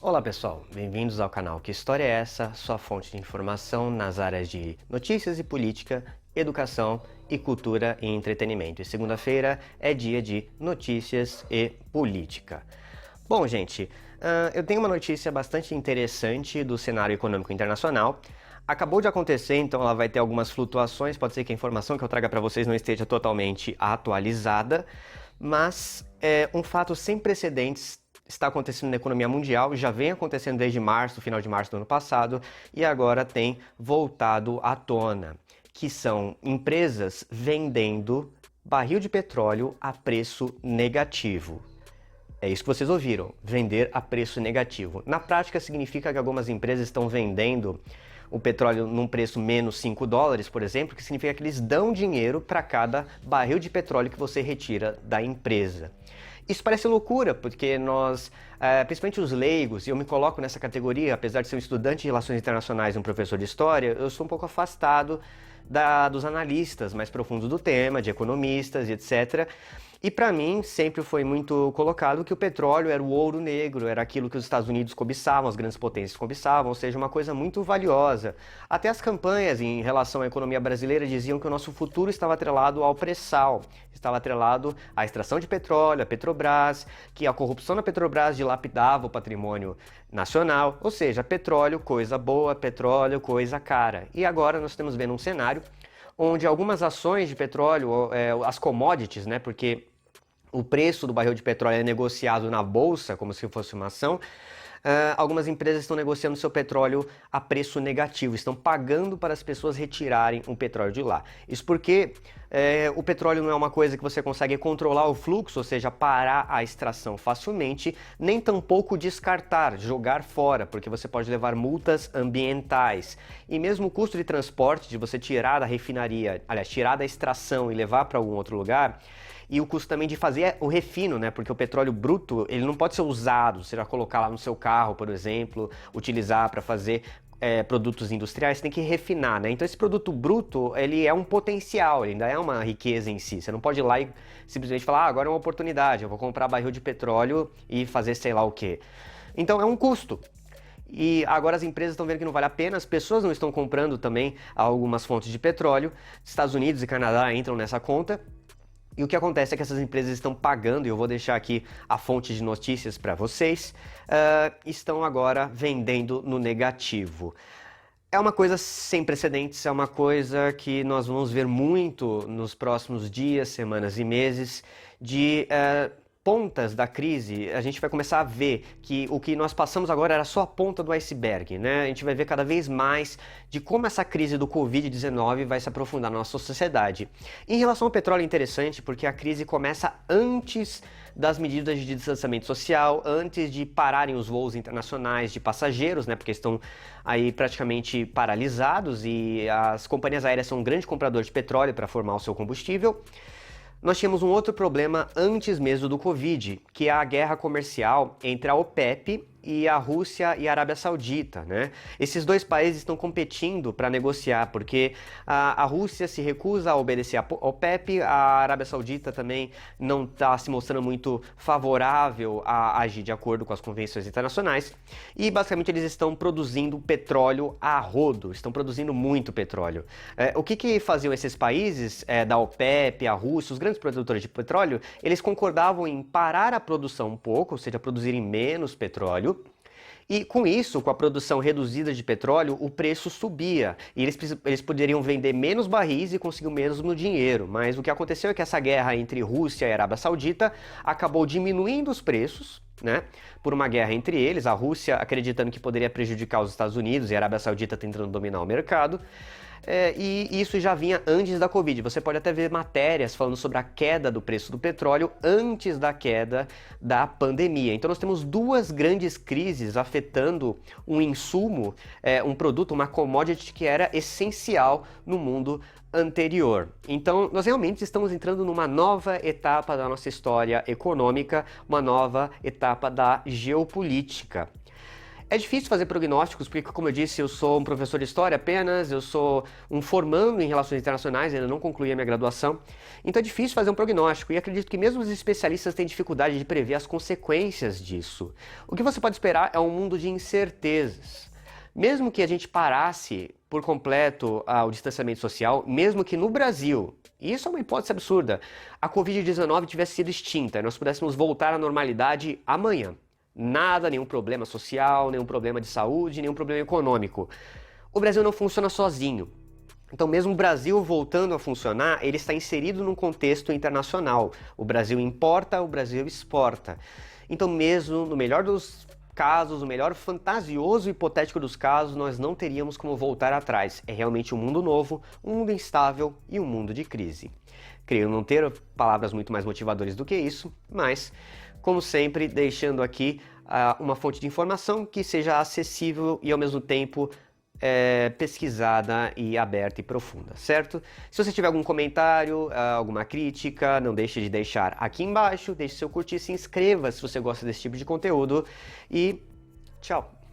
Olá pessoal, bem-vindos ao canal Que História é Essa? Sua fonte de informação nas áreas de notícias e política, educação e cultura e entretenimento. E segunda-feira é dia de notícias e política. Bom, gente, eu tenho uma notícia bastante interessante do cenário econômico internacional. Acabou de acontecer, então ela vai ter algumas flutuações, pode ser que a informação que eu traga para vocês não esteja totalmente atualizada, mas é um fato sem precedentes está acontecendo na economia mundial, já vem acontecendo desde março, final de março do ano passado, e agora tem voltado à tona, que são empresas vendendo barril de petróleo a preço negativo. É isso que vocês ouviram, vender a preço negativo. Na prática significa que algumas empresas estão vendendo o petróleo num preço menos $5, por exemplo, que significa que eles dão dinheiro para cada barril de petróleo que você retira da empresa. Isso parece loucura, porque nós, principalmente os leigos, e eu me coloco nessa categoria, apesar de ser um estudante de relações internacionais e um professor de história, eu sou um pouco afastado dos analistas mais profundos do tema, de economistas e etc. E para mim sempre foi muito colocado que o petróleo era o ouro negro, era aquilo que os Estados Unidos cobiçavam, as grandes potências cobiçavam, ou seja, uma coisa muito valiosa. Até as campanhas em relação à economia brasileira diziam que o nosso futuro estava atrelado ao pré-sal, estava atrelado à extração de petróleo, à Petrobras, que a corrupção na Petrobras dilapidava o patrimônio nacional, ou seja, petróleo, coisa boa, petróleo, coisa cara. E agora nós estamos vendo um cenário onde algumas ações de petróleo, as commodities, né, porque o preço do barril de petróleo é negociado na bolsa, como se fosse uma ação, algumas empresas estão negociando seu petróleo a preço negativo, estão pagando para as pessoas retirarem o petróleo de lá. Isso porque o petróleo não é uma coisa que você consegue controlar o fluxo, ou seja, parar a extração facilmente, nem tampouco descartar, jogar fora, porque você pode levar multas ambientais. E mesmo o custo de transporte, de você tirar da refinaria, aliás, tirar da extração e levar para algum outro lugar, e o custo também de fazer o refino, né? Porque o petróleo bruto, ele não pode ser usado, você vai colocar lá no seu carro, por exemplo, utilizar para fazer produtos industriais, você tem que refinar, né? Então esse produto bruto, ele é um potencial, ele ainda é uma riqueza em si. Você não pode ir lá e simplesmente falar, agora é uma oportunidade, eu vou comprar barril de petróleo e fazer sei lá o quê. Então é um custo. E agora as empresas estão vendo que não vale a pena, as pessoas não estão comprando também algumas fontes de petróleo, Estados Unidos e Canadá entram nessa conta. E o que acontece é que essas empresas estão pagando, e eu vou deixar aqui a fonte de notícias para vocês, estão agora vendendo no negativo. É uma coisa sem precedentes, é uma coisa que nós vamos ver muito nos próximos dias, semanas e meses, de pontas da crise. A gente vai começar a ver que o que nós passamos agora era só a ponta do iceberg, né? A gente vai ver cada vez mais de como essa crise do Covid-19 vai se aprofundar na nossa sociedade. Em relação ao petróleo é interessante porque a crise começa antes das medidas de distanciamento social, antes de pararem os voos internacionais de passageiros, né? Porque estão aí praticamente paralisados e as companhias aéreas são um grande comprador de petróleo para formar o seu combustível. Nós tínhamos um outro problema antes mesmo do Covid, que é a guerra comercial entre a OPEP e a Rússia e a Arábia Saudita, né? Esses dois países estão competindo para negociar, porque a Rússia se recusa a obedecer à OPEP, a Arábia Saudita também não está se mostrando muito favorável a agir de acordo com as convenções internacionais, e basicamente eles estão produzindo petróleo a rodo, estão produzindo muito petróleo. O que faziam esses países da OPEP, a Rússia, os grandes produtores de petróleo? Eles concordavam em parar a produção um pouco, ou seja, produzirem menos petróleo. E com isso, com a produção reduzida de petróleo, o preço subia. E eles poderiam vender menos barris e conseguir o mesmo dinheiro. Mas o que aconteceu é que essa guerra entre Rússia e Arábia Saudita acabou diminuindo os preços, né? Por uma guerra entre eles, a Rússia acreditando que poderia prejudicar os Estados Unidos e a Arábia Saudita tentando dominar o mercado. E isso já vinha antes da Covid. Você pode até ver matérias falando sobre a queda do preço do petróleo antes da queda da pandemia. Então nós temos duas grandes crises afetando um insumo, um produto, uma commodity que era essencial no mundo anterior. Então nós realmente estamos entrando numa nova etapa da nossa história econômica, uma nova etapa da geopolítica. É difícil fazer prognósticos, porque, como eu disse, eu sou um professor de história apenas, eu sou um formando em relações internacionais, ainda não concluí a minha graduação, então é difícil fazer um prognóstico, e acredito que mesmo os especialistas têm dificuldade de prever as consequências disso. O que você pode esperar é um mundo de incertezas. Mesmo que a gente parasse por completo o distanciamento social, mesmo que no Brasil, e isso é uma hipótese absurda, a Covid-19 tivesse sido extinta e nós pudéssemos voltar à normalidade amanhã. Nada, nenhum problema social, nenhum problema de saúde, nenhum problema econômico. O Brasil não funciona sozinho. Então, mesmo o Brasil voltando a funcionar, ele está inserido num contexto internacional. O Brasil importa, o Brasil exporta. Então, mesmo no melhor dos casos, o melhor fantasioso e hipotético dos casos, nós não teríamos como voltar atrás. É realmente um mundo novo, um mundo instável e um mundo de crise. Creio não ter palavras muito mais motivadoras do que isso, mas, como sempre, deixando aqui uma fonte de informação que seja acessível e, ao mesmo tempo, pesquisada e aberta e profunda, certo? Se você tiver algum comentário, alguma crítica, não deixe de deixar aqui embaixo, deixe seu curtir, se inscreva se você gosta desse tipo de conteúdo e tchau!